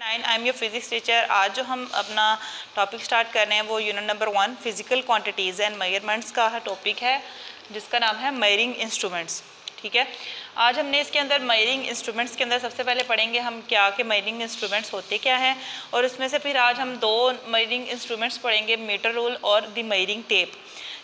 I am your physics teacher. आज जो हम अपना टॉपिक स्टार्ट कर रहे हैं वो unit number 1 physical quantities and measurements का टॉपिक है, जिसका नाम है मेजरिंग इंस्ट्रूमेंट्स। ठीक है, आज हमने इसके अंदर मेजरिंग इंस्ट्रूमेंट्स के अंदर सबसे पहले पढ़ेंगे हम क्या के मेजरिंग इंस्ट्रूमेंट्स होते क्या हैं, और उसमें से फिर आज हम दो मेजरिंग इंस्ट्रूमेंट्स पढ़ेंगे, मीटर रूल और द मेजरिंग टेप।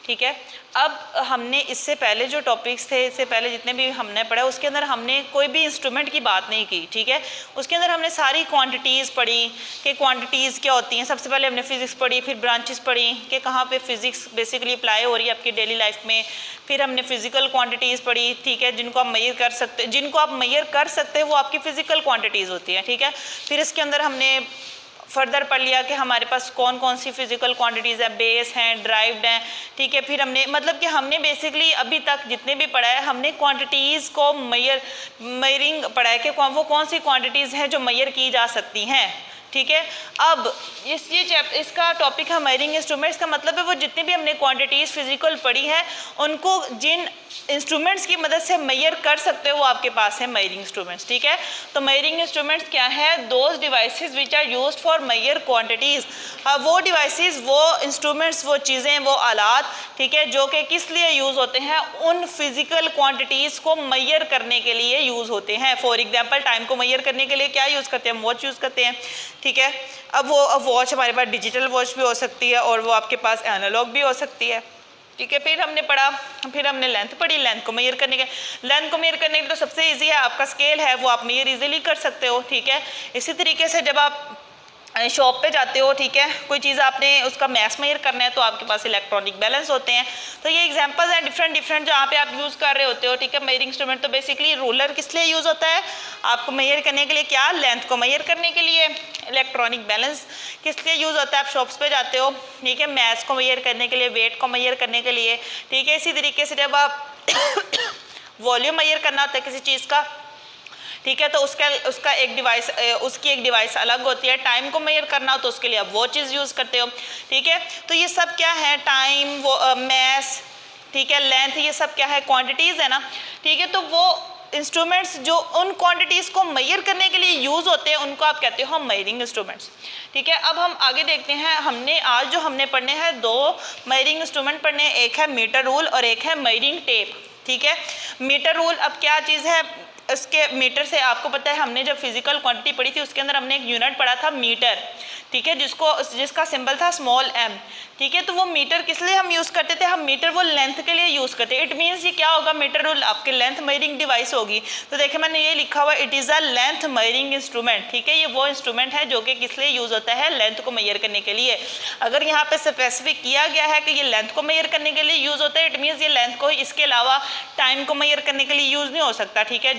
ठीक है, अब हमने इससे पहले जो टॉपिक्स थे, इससे पहले जितने भी हमने पढ़ा उसके अंदर हमने कोई भी इंस्ट्रूमेंट की बात नहीं की। ठीक है, उसके अंदर हमने सारी क्वांटिटीज़ पढ़ी कि क्वांटिटीज़ क्या होती हैं। सबसे पहले हमने फिज़िक्स पढ़ी, फिर ब्रांचेस पढ़ी कि कहाँ पे फिज़िक्स बेसिकली अप्लाई हो रही है आपकी डेली लाइफ में। फिर हमने फिज़िकल क्वांटिटीज़ पढ़ी, ठीक है, जिनको आप मेजर कर सकते हैं वो आपकी फ़िज़िकल क्वांटिटीज़ होती हैं। ठीक है, फिर इसके अंदर हमने फर्दर पढ़ लिया कि हमारे पास कौन कौन सी फिजिकल क्वांटिटीज़ है, बेस हैं, ड्राइव्ड हैं। ठीक है, फिर हमने मतलब कि हमने बेसिकली अभी तक जितने भी पढ़ा है हमने क्वांटिटीज़ को मेजरिंग पढ़ा है कि वो कौन सी क्वांटिटीज़ हैं जो मेजर की जा सकती हैं। ठीक है, अब इसका टॉपिक है मेजरिंग इंस्ट्रूमेंट्स का मतलब है वो जितनी भी हमने क्वांटिटीज़ फिजिकल पढ़ी है उनको जिन इंस्ट्रूमेंट्स की मदद से मेजर कर सकते हो वो आपके पास है मेजरिंग इंस्ट्रूमेंट्स। ठीक है, तो मेजरिंग इंस्ट्रूमेंट्स क्या है? Those devices which are used for measure quantities. वो डिवाइसेस, वो इंस्ट्रूमेंट्स, वो चीज़ें, वो आलात, ठीक है, जो कि किस लिए यूज़ होते हैं? उन फिजिकल क्वांटिटीज़ को मेजर करने के लिए यूज़ होते हैं। फॉर एग्जाम्पल टाइम को मेजर करने के लिए क्या यूज़ करते हैं? वॉच यूज़ करते हैं। ठीक है, अब वो वॉच हमारे पास डिजिटल वॉच भी हो सकती है और वो आपके पास एनालॉग भी हो सकती है। ठीक है, फिर हमने लेंथ पढ़ी। लेंथ को मेजर करने के लिए तो सबसे इजी है, आपका स्केल है वो आप मेजर इजीली कर सकते हो। ठीक है, इसी तरीके से जब आप शॉप पे जाते हो, ठीक है, कोई चीज़ आपने उसका मैस मेजर करना है तो आपके पास इलेक्ट्रॉनिक बैलेंस होते हैं। तो ये एग्जांपल्स हैं डिफरेंट जहाँ पे आप यूज़ कर रहे होते हो। ठीक है, मेजरिंग इंस्ट्रूमेंट तो बेसिकली रूलर किस लिए यूज़ होता है? आपको मेजर करने के लिए। क्या? लेंथ को मेजर करने के लिए। इलेक्ट्रॉनिक बैलेंस किस लिए यूज़ होता है? आप शॉप्स पे जाते हो, ठीक है, मैस को मेजर करने के लिए, वेट को मेजर करने के लिए। ठीक है, इसी तरीके से जब आप वॉल्यूम मेजर करना होता है किसी चीज़ का, ठीक है, तो उसकी एक डिवाइस अलग होती है। टाइम को मेजर करना हो तो उसके लिए आप वो चीज़ यूज़ करते हो। ठीक है, तो ये सब क्या है? टाइम, वो मैस, ठीक है, लेंथ, ये सब क्या है? क्वांटिटीज़ है ना। ठीक है, तो वो इंस्ट्रूमेंट्स जो उन क्वांटिटीज़ को मेजर करने के लिए यूज़ होते हैं उनको आप कहते हो मेजरिंग इंस्ट्रूमेंट्स। ठीक है, अब हम आगे देखते हैं। हमने पढ़ने हैं दो मेजरिंग इंस्ट्रूमेंट पढ़ने हैं, एक है मीटर रूल और एक है मेजरिंग टेप। ठीक है, मीटर रूल अब क्या चीज़ है? इसके मीटर से आपको पता है हमने जब फिजिकल क्वांटिटी पढ़ी थी उसके अंदर हमने एक यूनिट पढ़ा था मीटर। ठीक है, जिसका सिंबल था स्मॉल m। ठीक है, तो वो मीटर किस लिए हम यूज़ करते थे? हम मीटर वो लेंथ के लिए यूज़ करते हैं। इट मीन्स ये क्या होगा? मीटर रूल आपके लेंथ मेजरिंग डिवाइस होगी। तो देखिए मैंने ये लिखा हुआ it is a length measuring instrument. ठीक है, ये वो इंस्ट्रूमेंट है जो कि किस लिए यूज़ होता है? लेंथ को मेजर करने के लिए। अगर यहाँ पे स्पेसिफिक किया गया है कि ये लेंथ को मेजर करने के लिए यूज़ होता है, इट मीन्स ये लेंथ को इसके अलावा टाइम को मेजर करने के लिए यूज़ नहीं हो सकता। ठीक है,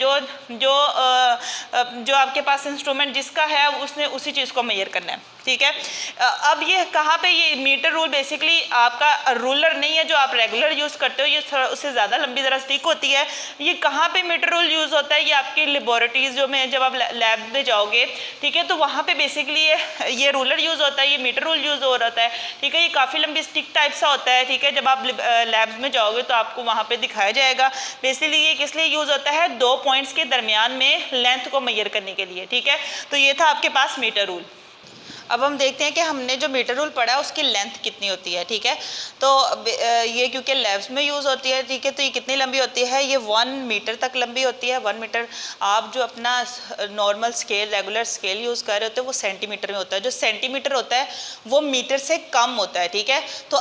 जो आपके पास इंस्ट्रूमेंट जिसका है उसने उसी चीज़ को मेजर करना है। ठीक है, अब ये कहाँ पे? ये मीटर रूल बेसिकली आपका रूलर नहीं है जो आप रेगुलर यूज़ करते हो, ये थोड़ा उससे ज़्यादा लंबी ज़रा स्टिक होती है। ये कहाँ पे मीटर रूल यूज़ होता है? ये आपकी लेबोरेटरीज जो में जब आप लैब में जाओगे, ठीक है, तो वहाँ पे बेसिकली ये रूलर यूज़ होता है, ये मीटर रूल यूज़ हो रहा है। ठीक है, ये काफ़ी लंबी स्टिक टाइप सा होता है। ठीक है, जब आप लैब्स में जाओगे तो आपको वहाँ पर दिखाया जाएगा। बेसिकली ये किस लिए यूज़ होता है? दो पॉइंट्स के दरमियान में लेंथ को मेजर करने के लिए। ठीक है, तो ये था आपके पास मीटर रूल। अब हम देखते हैं कि हमने जो मीटर रूल पढ़ा है उसकी लेंथ कितनी होती है। ठीक है, तो ये क्योंकि लैब्स में यूज़ होती है, ठीक है, तो ये कितनी लंबी होती है? ये 1 मीटर तक लंबी होती है। 1 मीटर आप जो अपना normal scale, regular scale use कर रहे होते हैं वो सेंटीमीटर में होता है। जो सेंटीमीटर होता है वो मीटर से कम होता है। ठीक है, तो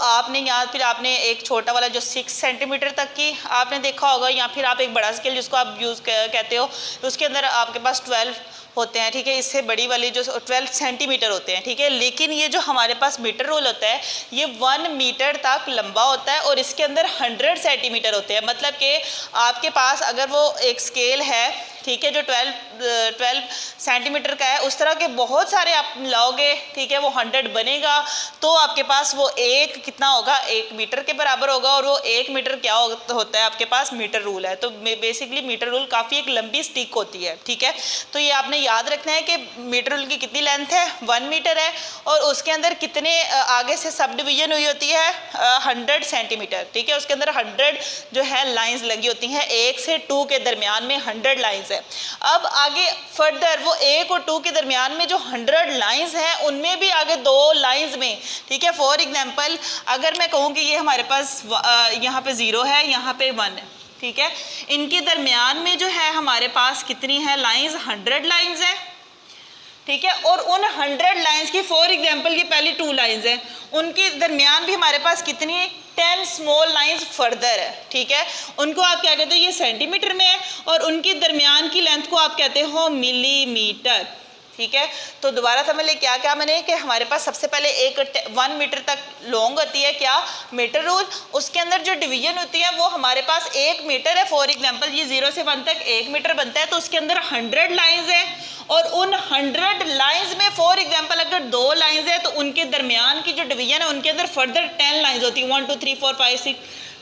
फिर आपने एक छोटा वाला जो 6 सेंटीमीटर तक की आपने देखा होगा, या फिर आप एक बड़ा स्केल जिसको आप यूज़ कहते हो उसके अंदर आपके पास 12 होते हैं। ठीक है, इससे बड़ी वाली जो 12 सेंटीमीटर होते हैं। ठीक है, लेकिन ये जो हमारे पास मीटर रोल होता है ये 1 मीटर तक लंबा होता है और इसके अंदर 100 सेंटीमीटर होते हैं। मतलब कि आपके पास अगर वो एक स्केल है, ठीक है, जो 12 सेंटीमीटर का है, उस तरह के बहुत सारे आप लाओगे, ठीक है, वो 100 बनेगा तो आपके पास वो एक कितना होगा? 1 मीटर के बराबर होगा। और वो 1 मीटर क्या होता है? आपके पास मीटर रूल है। तो बेसिकली मीटर रूल काफ़ी एक लंबी स्टिक होती है। ठीक है, तो ये आपने याद रखना है कि मीटर रूल की कितनी लेंथ है? 1 मीटर है और उसके अंदर कितने आगे से सब डिवीजन हुई होती है? 100 सेंटीमीटर। ठीक है, उसके अंदर 100 जो है लाइंस लगी होती हैं, 1 से 2 के दरमियान में 100 लाइंस है। अब आगे फर्दर वो 1 और 2 के दरमियान में जो 100 लाइंस हैं उनमें भी आगे 2 लाइंस में, ठीक है। फॉर एग्जांपल अगर मैं कहूँ कि ये हमारे पास यहाँ पे 0 है, यहाँ पे 1 है, ठीक है। इनके दरमियान में जो है हमारे पास कितनी है लाइंस, 100 लाइंस है, ठीक है। और उन 100 लाइंस की फॉर एग्जांपल ये पहली 2 लाइंस हैं, उनके दरमियान भी हमारे पास कितनी 10 स्मॉल लाइंस फर्दर है, ठीक है। उनको आप क्या कहते हो, ये सेंटीमीटर में है और उनके दरमियान की लेंथ को आप कहते हो मिलीमीटर, ठीक है। तो दोबारा समझ ले क्या क्या मैंने कि हमारे पास सबसे पहले 1 मीटर तक लॉन्ग होती है क्या, मीटर रूल। उसके अंदर जो डिवीजन होती है वो हमारे पास 1 मीटर है। फॉर एग्जांपल ये 0 से 1 तक 1 मीटर बनता है, तो उसके अंदर 100 लाइंस है और उन 100 लाइंस में फॉर एग्जांपल अगर 2 लाइंस है तो उनके दरमियान की जो डिवीजन है उनके अंदर फर्दर 10 लाइंस होती है, 1 2 3 4 5 6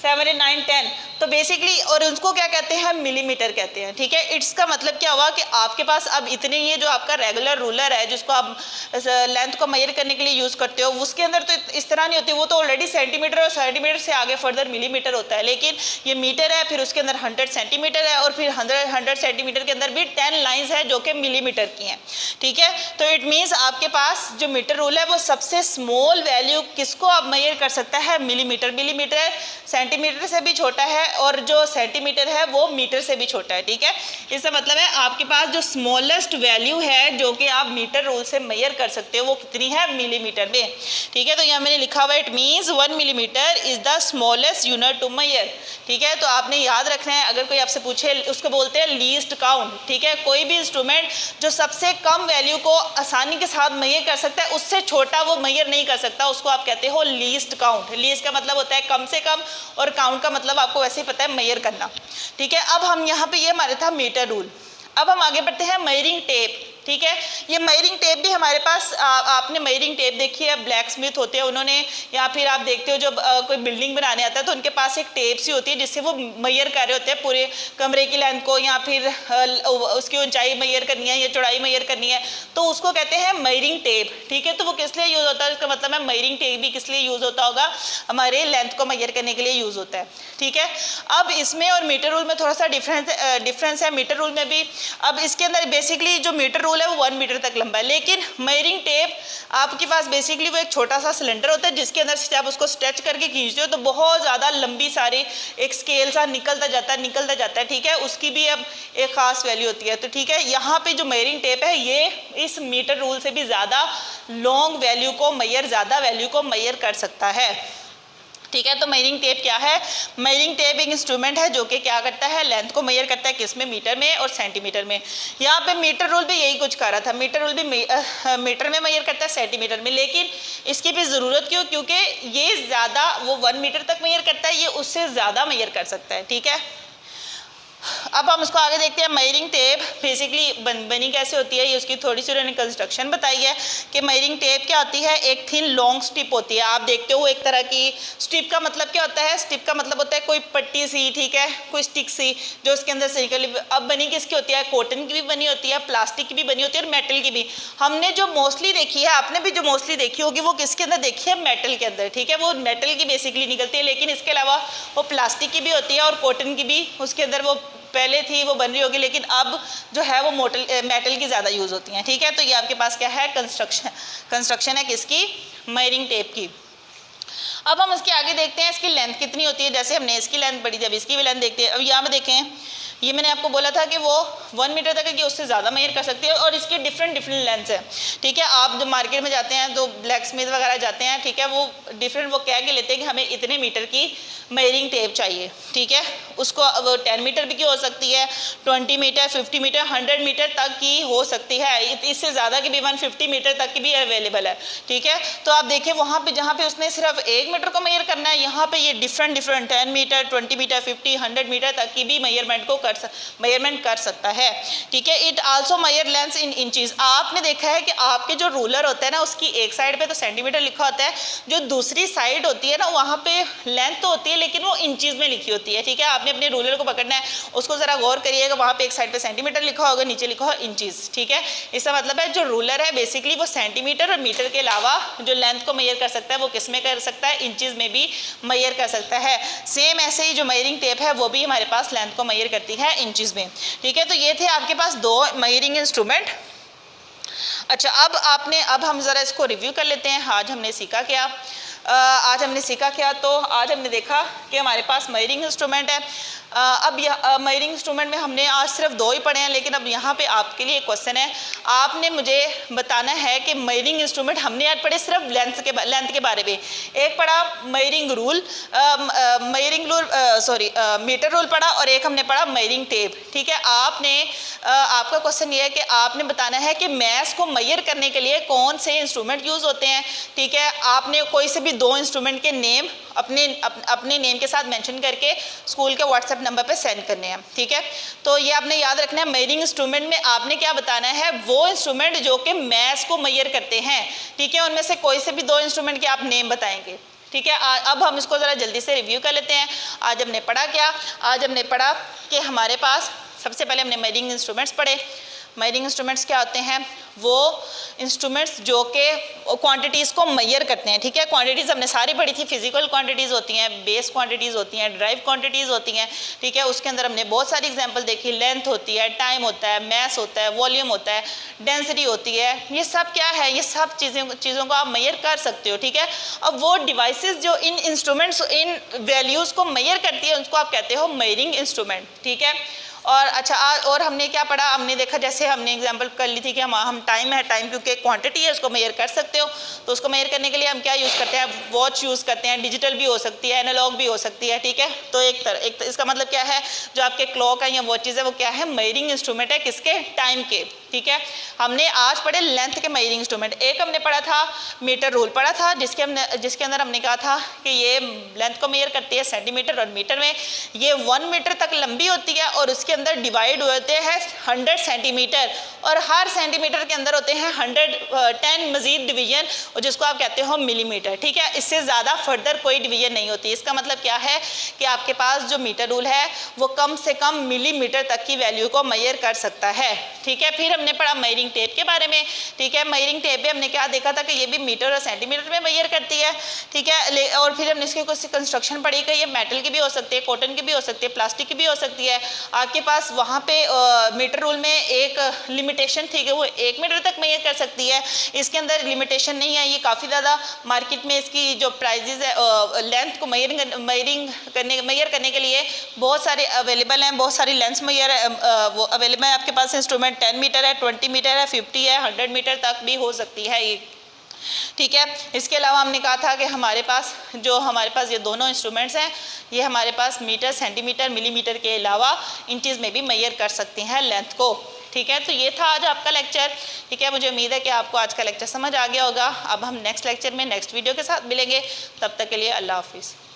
7 8 9 10। तो बेसिकली और उसको क्या कहते हैं, मिलीमीटर कहते हैं, ठीक है। इट्स का मतलब क्या हुआ कि आपके पास अब इतने, ये जो आपका रेगुलर रूलर है जिसको आप लेंथ को मेजर करने के लिए यूज़ करते हो, उसके अंदर तो इस तरह नहीं होती, वो तो ऑलरेडी सेंटीमीटर और सेंटीमीटर से आगे फर्दर मिलीमीटर होता है। लेकिन ये मीटर है, फिर उसके अंदर 100 सेंटीमीटर है और फिर 100 सेंटीमीटर के अंदर भी 10 लाइन्स हैं जो कि मिलीमीटर की हैं, ठीक है। तो इट मीन्स आपके पास जो मीटर रूल है वो सबसे स्मॉल वैल्यू किसको आप मेजर कर सकता है, मिलीमीटर। मिलीमीटर सेंटीमीटर से भी छोटा है और जो सेंटीमीटर है वो मीटर से भी छोटा है, ठीक है। इसका मतलब है आपके पास जो स्मॉलेस्ट वैल्यू है जो कि आप मीटर रूल से मेजर कर सकते हो वो कितनी है, मिलीमीटर में, ठीक है। तो यहाँ मैंने लिखा हुआ है it means 1 millimetre is the smallest unit to measure, ठीक है। तो आपने याद रखना है, अगर कोई आपसे पूछे उसको बोलते हैं लीस्ट काउंट, ठीक है। कोई भी इंस्ट्रूमेंट जो सबसे कम वैल्यू को आसानी के साथ मेजर कर सकता है उससे छोटा वो मेजर नहीं कर सकता, उसको आप कहते हो लीस्ट काउंट। लीस्ट का मतलब होता है कम से कम और काउंट का मतलब आपको वैसे ही पता है मेजर करना, ठीक है। अब हम यहाँ पे ये हमारे था मीटर रूल। अब हम आगे बढ़ते हैं मेजरिंग टेप, ठीक है। ये मेजरिंग टेप भी हमारे पास आपने मेजरिंग टेप देखी है, ब्लैक स्मिथ होते हैं उन्होंने, या फिर आप देखते हो जब कोई बिल्डिंग बनाने आता है तो उनके पास एक टेप सी होती है जिससे वो मेजर कर रहे होते हैं पूरे कमरे की लेंथ को, या फिर उसकी ऊंचाई मेजर करनी है या चौड़ाई मेजर करनी है, तो उसको कहते हैं मेजरिंग टेप, ठीक है। तो वो किस लिए यूज़ होता है, इसका मतलब है मेजरिंग टेप भी किस लिए यूज़ होता होगा, हमारे लेंथ को मेजर करने के लिए यूज़ होता है, ठीक है। अब इसमें और मीटर रूल में थोड़ा सा डिफरेंस है। मीटर रूल में भी अब इसके अंदर बेसिकली जो मीटर रूल है वो 1 मीटर तक लंबा है, लेकिन मेजरिंग टेप आपके पास बेसिकली वो एक छोटा सा सिलेंडर होता है जिसके अंदर से आप उसको स्ट्रेच करके खींचते हो तो बहुत ज़्यादा लंबी सारी एक स्केल सा निकलता जाता है, ठीक है। उसकी भी अब एक ख़ास वैल्यू होती है, तो ठीक है। यहाँ पे जो मेजरिंग टेप है ये इस मीटर रूल से भी ज़्यादा लॉन्ग वैल्यू को ज़्यादा वैल्यू को मेजर कर सकता है, ठीक है। तो मेजरिंग टेप क्या है, मेजरिंग टेप एक इंस्ट्रूमेंट है जो कि क्या करता है, लेंथ को मेजर करता है, किस में, मीटर में और सेंटीमीटर में। यहाँ पे मीटर रूल भी यही कुछ कर रहा था, मीटर रूल भी मीटर में मेजर करता है, सेंटीमीटर में, लेकिन इसकी भी ज़रूरत क्यों, क्योंकि ये ज़्यादा वो 1 मीटर तक मेजर करता है, ये उससे ज़्यादा मेजर कर सकता है, ठीक है। अब हम उसको आगे देखते हैं। मेजरिंग टेप बेसिकली बनी कैसे होती है, ये उसकी थोड़ी सी उन्होंने कंस्ट्रक्शन बताई है कि मेजरिंग टेप क्या होती है, एक थिन लॉन्ग स्ट्रिप होती है, आप देखते हो एक तरह की स्ट्रिप का मतलब क्या होता है, स्ट्रिप का मतलब होता है कोई पट्टी सी, ठीक है, कोई स्टिक सी जो उसके अंदर से निकली। अब बनी किसकी होती है, कॉटन की भी बनी होती है, प्लास्टिक की भी बनी होती है और मेटल की भी। हमने जो मोस्टली देखी है, आपने भी जो मोस्टली देखी होगी वो किसके अंदर देखी है, मेटल के अंदर, ठीक है। वो मेटल की बेसिकली निकलती है, लेकिन इसके अलावा वो प्लास्टिक की भी होती है और कॉटन की भी उसके अंदर वो पहले थी वो बन रही होगी, लेकिन अब जो है वो मेटल की ज़्यादा यूज़ होती हैं, ठीक है। तो ये आपके पास क्या है, कंस्ट्रक्शन है किसकी, मेजरिंग टेप की। अब हम इसके आगे देखते हैं इसकी लेंथ कितनी होती है। जैसे हमने इसकी लेंथ पढ़ी थी, अब इसकी भी लेंथ देखते हैं। अब यहाँ पे देखें, ये मैंने आपको बोला था कि वो 1 मीटर तक है कि उससे ज़्यादा मेजर कर सकती है और इसकी डिफरेंट लेंथ है, ठीक है। आप जब मार्केट में जाते हैं तो ब्लैक स्मिथ वगैरह जाते हैं, ठीक है, वो डिफरेंट वो कह के लेते हैं कि हमें इतने मीटर की मेजरिंग टेप चाहिए, ठीक है। उसको 10 मीटर भी की हो सकती है, 20 मीटर, 50 मीटर, 100 मीटर तक की हो सकती है, इससे ज़्यादा की भी 150 मीटर तक की भी अवेलेबल है, ठीक है। तो आप देखें वहाँ पे जहाँ पे उसने सिर्फ 1 मीटर को मेजर करना है, यहाँ पे ये डिफरेंट 10 मीटर, 20 मीटर, 50, 100 मीटर तक की भी मेजरमेंट कर सकता है, ठीक है। It also major length in inches. आपने देखा है कि आपके जो रूलर होता है ना उसकी एक साइड पे तो सेंटीमीटर लिखा होता है, जो दूसरी साइड होती है ना वहाँ पे लेंथ तो होती है लेकिन वो इंचेस में लिखी होती है, ठीक है। आपने अपने रूलर को पकड़ना है, उसको ज़रा गौर करिएगा, वहाँ पे एक साइड पे सेंटीमीटर लिखा होगा, नीचे लिखा होगा इंचेस, ठीक है। इसका मतलब है जो रूलर है बेसिकली वो सेंटीमीटर और मीटर के अलावा जो लेंथ को मेजर कर सकता है वो किस में कर सकता है, इंचेस में भी मेजर कर सकता है। सेम ऐसे ही जो मेजरिंग टेप है वो भी हमारे पास लेंथ को मेजर करती है इंचेस में, ठीक है। तो ये थे आपके पास 2 मेजरिंग इंस्ट्रूमेंट, अच्छा, अब हम ज़रा इसको रिव्यू कर लेते हैं। आज हमने सीखा क्या? तो आज हमने देखा कि हमारे पास मेजरिंग इंस्ट्रूमेंट है। अब यह मेजरिंग इंस्ट्रूमेंट में हमने आज सिर्फ 2 ही पढ़े हैं, लेकिन अब यहाँ पे आपके लिए एक क्वेश्चन है। आपने मुझे बताना है कि मेजरिंग इंस्ट्रूमेंट हमने आज पढ़े सिर्फ लेंथ के बारे में। एक पढ़ा मेजरिंग रूल, मीटर रूल पढ़ा, और एक हमने पढ़ा मेजरिंग टेप। ठीक है, आपका क्वेश्चन ये है कि आपने बताना है कि मैस को मेजर करने के लिए कौन से इंस्ट्रूमेंट यूज़ होते हैं। ठीक है, आपने कोई से भी 2 इंस्ट्रूमेंट के नेम अपने नेम के साथ मेंशन करके स्कूल के व्हाट्सएप नंबर पे सेंड करने हैं। ठीक है, तो ये आपने याद रखना है। मेजरिंग इंस्ट्रूमेंट में आपने क्या बताना है, वो इंस्ट्रूमेंट जो कि मैस को मेजर करते हैं। ठीक है, उनमें से कोई से भी 2 इंस्ट्रूमेंट के आप नेम बताएंगे। ठीक है, अब हम इसको ज़रा जल्दी से रिव्यू कर लेते हैं। आज हमने पढ़ा क्या? आज हमने पढ़ा कि हमारे पास सबसे पहले हमने मेजरिंग इंस्ट्रूमेंट्स पढ़े। मेजरिंग इंस्ट्रूमेंट्स क्या होते हैं? वो इंस्ट्रूमेंट्स जो कि क्वांटिटीज़ को मेजर करते हैं। ठीक है, क्वांटिटीज़ हमने सारी पढ़ी थी। फिजिकल क्वांटिटीज़ होती हैं, बेस क्वांटिटीज़ होती हैं, ड्राइव क्वांटिटीज़ होती हैं। ठीक है, उसके अंदर हमने बहुत सारी एग्जांपल देखी। लेंथ होती है, टाइम होता है, मैस होता है, वॉल्यूम होता है, डेंसिटी होती है। ये सब क्या है? ये सब चीज़ों को आप मेजर कर सकते हो। ठीक है, अब वो डिवाइसेस जो इन इंस्ट्रूमेंट्स, इन वैल्यूज़ को मेजर करती है, उसको आप कहते हो मेजरिंग इंस्ट्रूमेंट। ठीक है, और अच्छा, और हमने क्या पढ़ा? हमने देखा, जैसे हमने एग्जांपल कर ली थी कि हम टाइम क्योंकि क्वांटिटी है, उसको मेजर कर सकते हो। तो उसको मेजर करने के लिए हम क्या यूज़ करते हैं? वॉच यूज़ करते हैं। डिजिटल भी हो सकती है, एनालॉग भी हो सकती है। ठीक है, तो एक इसका मतलब क्या है, जो आपके क्लॉक है या वॉचेज़ है, वो क्या है? मेजरिंग इंस्ट्रूमेंट है। किसके? टाइम के। ठीक है, हमने आज पढ़े लेंथ के मेजरिंग इंस्ट्रूमेंट। एक हमने पढ़ा था मीटर रूल पढ़ा था, जिसके अंदर हमने कहा था कि ये लेंथ को मेजर करती है सेंटीमीटर और मीटर में। ये 1 मीटर तक लंबी होती है और उसके अंदर डिवाइड होते हैं 100 सेंटीमीटर, और हर सेंटीमीटर के अंदर होते हैं 110 मजीद डिवीजन, और जिसको आप कहते हो मिलीमीटर। ठीक है, इससे ज़्यादा फर्दर कोई डिवीजन नहीं होती। इसका मतलब क्या है कि आपके पास जो मीटर रूल है वो कम से कम मिलीमीटर तक की वैल्यू को मेजर कर सकता है। ठीक है, फिर हमने पढ़ा मेजरिंग टेप के बारे में। ठीक है, मेजरिंग टेप में हमने क्या देखा था कि ये भी मीटर और सेंटीमीटर में मेजर करती है। ठीक है, और फिर हमने इसकी कुछ कंस्ट्रक्शन पढ़ी कि ये मेटल की भी हो सकती है, कॉटन की भी हो सकती है, प्लास्टिक की भी हो सकती है। आपके पास वहाँ पे मीटर रूल में एक लिमिटेशन थी कि वो 1 मीटर तक मेजर कर सकती है। इसके अंदर लिमिटेशन नहीं है। ये काफ़ी ज़्यादा मार्केट में इसकी जो प्राइजेज है, लेंथ को मेजर करने के लिए बहुत सारे अवेलेबल हैं। बहुत सारी लेंथ वो अवेलेबल है आपके पास। इंस्ट्रूमेंट 10 मीटर है, 20 मीटर है, 50 है, 100 मीटर तक भी हो सकती है ये। ठीक है, इसके अलावा हमने कहा था कि हमारे पास ये दोनों इंस्ट्रूमेंट्स हैं, ये हमारे पास मीटर, सेंटीमीटर, मिलीमीटर के अलावा इंचेस में भी मेजर कर सकते हैं लेंथ को। ठीक है, तो ये था आज आपका लेक्चर। ठीक है, मुझे उम्मीद है कि आपको आज का लेक्चर समझ आ गया होगा। अब हम नेक्स्ट लेक्चर में नेक्स्ट वीडियो के साथ मिलेंगे। तब तक के लिए अल्लाह हाफिज़।